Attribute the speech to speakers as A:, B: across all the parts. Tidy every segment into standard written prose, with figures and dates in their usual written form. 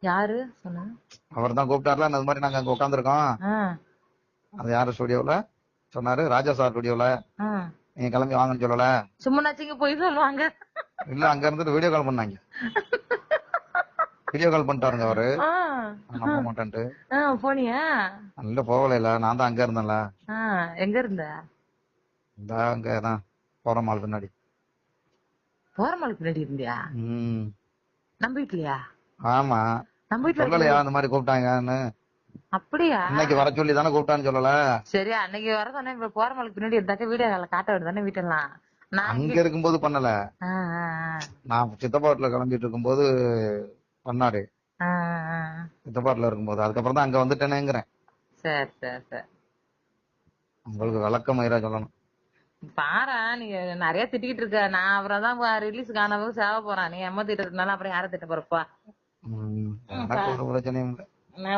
A: யாரு சொன்ன?
B: அவர் தான் கூப்பிட்டாருல, அந்த மாதிரி நாங்க அங்க உட்காந்துருக்கோம். அது யாரு ஸ்டுடியோல சொன்னாரு? ராஜா சார் ஸ்டுடியோல நீங்க கிளம்பி வாங்கன்னு சொல்லல.
A: சும்மா நச்சிங்க போய் சொல்லுவாங்க.
B: இல்ல, அங்க இருந்துட்டு வீடியோ கால் பண்ணாங்க. வீடியோ கால் பண்ணிட்டாருங்க அவரு. நம்ப மாட்டேன்ட்டு.
A: போனியா?
B: இல்ல, போகல. நான் தான் அங்க இருந்தேன்ல.
A: எங்க இருந்த?
B: இந்த அங்கதான் போறமால் பின்னாடி.
A: போறமால் பின்னாடி இருந்தியா? நம்ம வீட்லயா?
B: ஆமா. நம்ம வீட்ல சொல்லலையா அந்த மாதிரி கூப்பிட்டாங்கன்னு? அப்படியா? இன்னைக்கு வர சொல்லி தானே கூப்பிட்டான்னு சொல்லல.
A: சரி, அன்னைக்கு வர சொன்னேன். இப்ப போறமாலுக்கு பின்னாடி இருந்தாக்க வீடியோ கால காட்ட விடுதானே வீட்டெல்லாம். நான்
B: அங்க இருக்கும்போது பண்ணல. நான் சித்தப்பாட்டுல கிளம்பிட்டு இருக்கும்போது பண்ணாரு. சித்தப்பாட்டுல இருக்கும்போது. அதுக்கப்புறம் தான் அங்க வந்துட்டேனேங்கிறேன்.
A: சரி சரி சரி.
B: உங்களுக்கு விளக்கம் மயிரா சொல்லணும்.
A: பாரா, நீ நிறைய திட்டிக்கிட்டு இருக்க. நான் அப்புறம் தான் ரிலீஸ் காணவும் சேவ போறான். நீ எம்ம திட்டதுனால அப்புறம் யார திட்ட போறப்பா?
B: எனக்கு ஒரு பிரச்சனையும் இல்லை.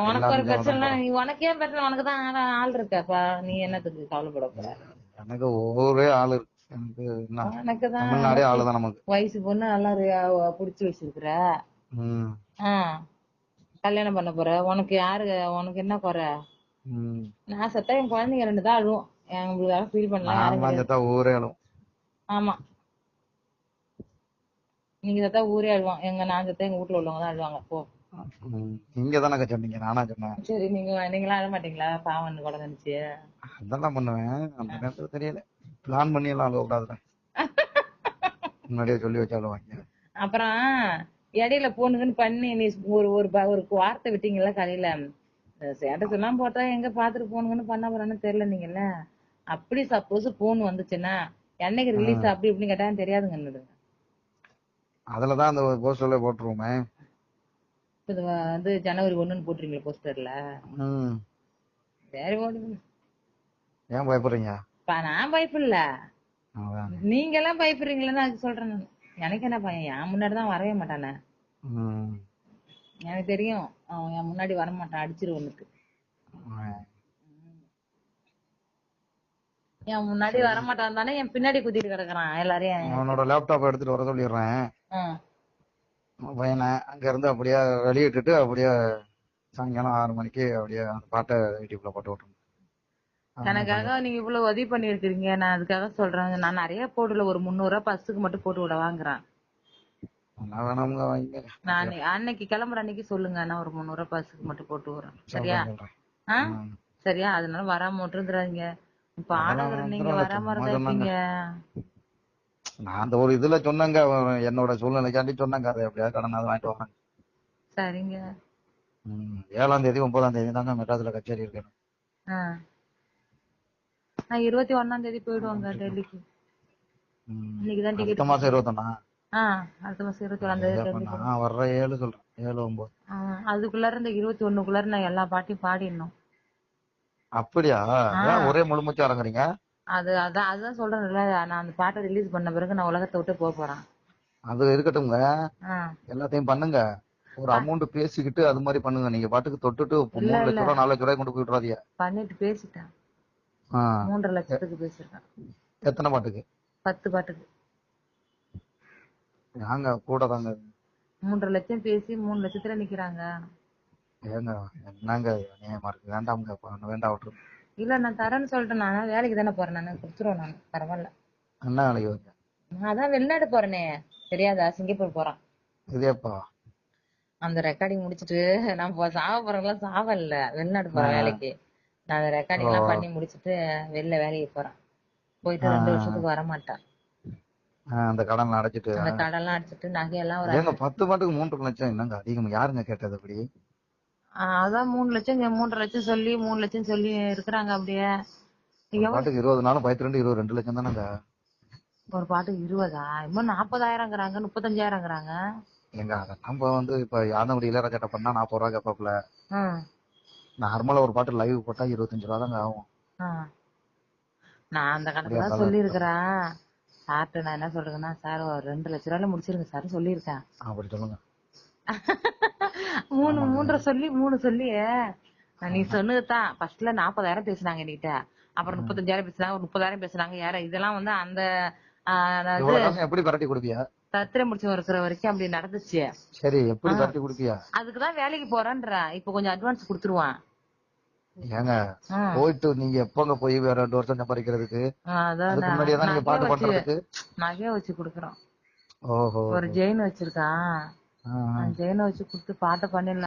A: உனக்கு ஒரு பிரச்சனை, நீ உனக்கு ஏன் பிரச்சனை? உனக்கு தான் ஆள் இருக்கப்பா. நீ என்னத்துக்கு கவலைப்பட போற?
B: எனக்கு ஒரே ஆள் இருக்கு. எனக்கு தமிழ்நாடே ஆளுதான் நமக்கு.
A: வயசு பொண்ணு நல்லா புடிச்சு வச்சிருக்கிற. கல்யாணம் பண்ண போற. உனக்கு யாரு? உனக்கு என்ன குறை? நான் செத்தா என் குழந்தைங்க 2 தான் அழுவும். எங்களுக்காக ஃபீல் பண்ணலாம்.
B: ஊரே அழுவும்.
A: ஆமா, நீங்க செத்தா ஊரே அழுவான். நான் செத்தா எங்க வீட்டுல உள்ளவங்க தான் அழுவாங்க. போ.
B: நீங்க தானே சொன்னீங்க, நானா சொன்னேன்?
A: சரி, நீங்களாம் அழ மாட்டீங்களா? பாவம் கூட நினைச்சு.
B: அதெல்லாம் பண்ணுவேன். அந்த நேரத்துல தெரியல. பிளான் பண்ணி எல்லாம் அழுவ கூடாதுல. முன்னாடியே சொல்லி வச்சு அழுவாங்க.
A: அப்புறம் இடையில போனுங்கன்னு பண்ணி நீ ஒரு வார்த்தை விட்டீங்கல்ல காலையில. ஸ்டேட்டஸ் எல்லாம் போட்டா எங்க பாத்துட்டு போனுங்கன்னு பண்ண போறான்னு தெரியல நீங்கல்ல. அப்படி சப்போஸ் போன் வந்துச்சுன்னா என்னைக்கு ரிலீஸ் அப்படி இப்படின்னு கேட்டா தெரியாதுங்க.
B: அதுலதான் அந்த போஸ்டர்ல போட்டுருவோமே.
A: இது வந்து ஜனவரி 1ன்னு போட்டுறீங்களா போஸ்டர்ல? சரி, ஓடுங்க.
B: ஏன் பயப்படுறீங்க?
A: நான் பயப்படல, நீங்க எல்லாம் பயப்படுறீங்களன்னு அது சொல்றேன். நான் எனக்கு என்ன பையன்? என் முன்னாடிதான் வரவே மாட்டானே. எனக்கு தெரியும் அவன் என் முன்னாடி வரமாட்டான். அடிச்சிருவனுக்கு. என் முன்னாடி வரமாட்டான் தானே என் பின்னாடி குத்திட்டு கிடக்குறான் எல்லாரையும்.
B: அவனோட லேப்டாப் எடுத்துட்டு வர சொல்லிடுறேன் பையனை. அங்க இருந்து அப்படியே வெளியிட்டுட்டு அப்படியே சாயங்காலம் 6 மணிக்கு அப்படியே அந்த பாட்டை யூடியூப்ல போட்டு விட்டுருங்க.
A: எனக்காக நீங்க இவ்வளவு உதவி பண்ணிருக்கீங்க. நான் அதுக்காக சொல்றேன். நான் நிறைய போடல, ஒரு 300 ரூபாய் பஸ்ஸுக்கு மட்டும் போட்டு விட வாங்குறேன். நான் அன்னைக்கு கிளம்புற அன்னைக்கு சொல்லுங்க, நான் ஒரு 300 ரூபாய் பஸ்ஸுக்கு மட்டும் போட்டு விடுறேன். சரியா? சரியா? அதனால வராம விட்டுருந்துறாங்க. இப்ப ஆளுநர் நீங்க வராம இருந்தீங்க.
B: நான் அந்த ஒரு இதுல சொன்னங்க, என்னோட சூழ்நிலைக்காண்டி சொன்னாங்க. அதை எப்படியாவது கடனாவது வாங்கிட்டு வரேன்.
A: சரிங்க.
B: 7ஆம் தேதி 9ஆம் தேதி தாங்க மெட்ராஸ்ல கச்சேரி இருக்கணும்.
A: நான் 21ஆம் தேதி போயிடுவாங்க டெல்லிக்கு. இன்னைக்குதான் டிக்கெட்.
B: அடுத்த மாசம் 21.
A: அடுத்த மாசம் 21ஆம் தேதி.
B: நான் வர்ற 7 சொல்றேன். 7 9.
A: அதுக்குள்ளார இந்த 21க்குள்ளார நான் எல்லா பாட்டையும் பாடிடணும்.
B: அப்படியா? ஏன் ஒரே முழுமூச்சா இறங்குறீங்க?
A: அதுதான் சொல்றேன்ல, நான் அந்த பாட்டை ரிலீஸ் பண்ண பிறகு நான் உலகத்தை விட்டு போக போறேன்.
B: அது இருக்கட்டும்ங்க. எல்லாத்தையும் பண்ணுங்க. ஒரு அமௌண்ட் பேசிக்கிட்டு அது மாதிரி பண்ணுங்க. நீங்க பாட்டுக்கு தொட்டுட்டு 3 லட்சம் ரூபாய் 4 லட்சம் ரூபாய் கொண்டு போய் விட்டுறாதீங்க.
A: பண்ணிட்டு பேசிட்டேன். 3.5 லட்சத்துக்கு பேசிருக்கேன்.
B: எத்தனை பாட்டுக்கு?
A: 10 பாட்டுக்கு.
B: நாங்க கூட தாங்க
A: 3.5 லட்சம் பேசி 3 லட்சத்துல நிக்கிறாங்க.
B: ஏங்க என்னங்க நியாயமா இருக்கு? வேண்டாம்ங்க, வேண்டாம் விட்டுரு.
A: இல்ல, நான் தரேன்னு சொல்லிட்டேன். நான் வேலைக்கு தானே போறேன். நான் கொடுத்துருவேன். நான் பரவாயில்ல.
B: என்ன வேலைக்கு வரீங்க?
A: நான் அதான் வெளிநாடு போறேனே. தெரியாதா? சிங்கப்பூர் போறேன்.
B: இதேப்பா
A: அந்த ரெக்கார்டிங் முடிச்சிட்டு நான் சாவ போறேன்லாம் சாவல்ல. வெளிநாடு போறேன் வேலைக்கு. நான் அந்த ரெக்கார்டிங் எல்லாம் பண்ணி முடிச்சிட்டு வெளில வேலைக்கு போறேன். போயிட்டு 2 வருஷத்துக்கு வர மாட்டேன்.
B: அந்த கடன் அடைச்சிட்டு
A: அந்த கடன்லாம் அடிச்சிட்டு நகையெல்லாம் ஒரு
B: 10 பாட்டுக்கு 3 லட்சம் என்னங்க அதிகம்? யாருங்க கேட்டது அப்படி?
A: அதான் 3 லட்சம் 3.5 லட்சம் சொல்லி 3 லட்சம் சொல்லி இருக்கிறாங்க. அப்படியே
B: பாட்டுக்கு 20 நாளும் 22 லட்சம் தானங்க.
A: ஒரு பாட்டுக்கு 20ஆ? இன்னும் 40,000ங்கிறாங்க, 35,000ங்கிறாங்க.
B: எங்க நம்ம வந்து இப்ப யாதவடி இளையராஜா பண்ணா 40 ரூபா கேப்பாப்ல. நார்மலா ஒரு பாட்டு லைவ் போட்டா 25 ரூபா தாங்க ஆகும்.
A: நான் அந்த கணக்கு தான் சொல்லி இருக்கிறேன். சார்ட்ட நான் என்ன சொல்றேன்னா, சார் ஒரு 2 லட்ச ரூபாயில முடிச்சிருங்க சார் சொல்லியிருக்கேன்.
B: அப்படி சொல்லுங்க.
A: 3 சொல்லி 3 சொல்லி நீ சொன்னதுதான். ஃபர்ஸ்ட்ல 40,000 பேசினாங்க என்கிட்ட. அப்புறம் 35,000 பேசினாங்க, ஒரு 30,000 பேசினாங்க. யார இதெல்லாம் வந்து அந்த
B: எப்படி பரட்டி கொடுப்பியா?
A: தத்திர முடிச்சு இருக்கிற வரைக்கும் அப்படி நடந்துச்சு.
B: சரி, எப்படி தட்டி கொடுப்பியா?
A: அதுக்குதான் வேலைக்கு போறேன்ற. இப்ப கொஞ்சம் அட்வான்ஸ் குடுத்துருவான்.
B: ஏங்க போயிட்டு நீங்க எப்பங்க போய் வேற 2 வருஷம் சம்பாதிக்கிறதுக்கு? அதுக்கு முன்னாடியே தான் நீங்க பாட்டு பண்றதுக்கு
A: நகைய வச்சு குடுக்குறோம்.
B: ஓஹோ.
A: ஒரு ஜெயின் வச்சிருக்கான். ஜெயினை வச்சு குடுத்து பாட்ட பண்ணிடலாம்.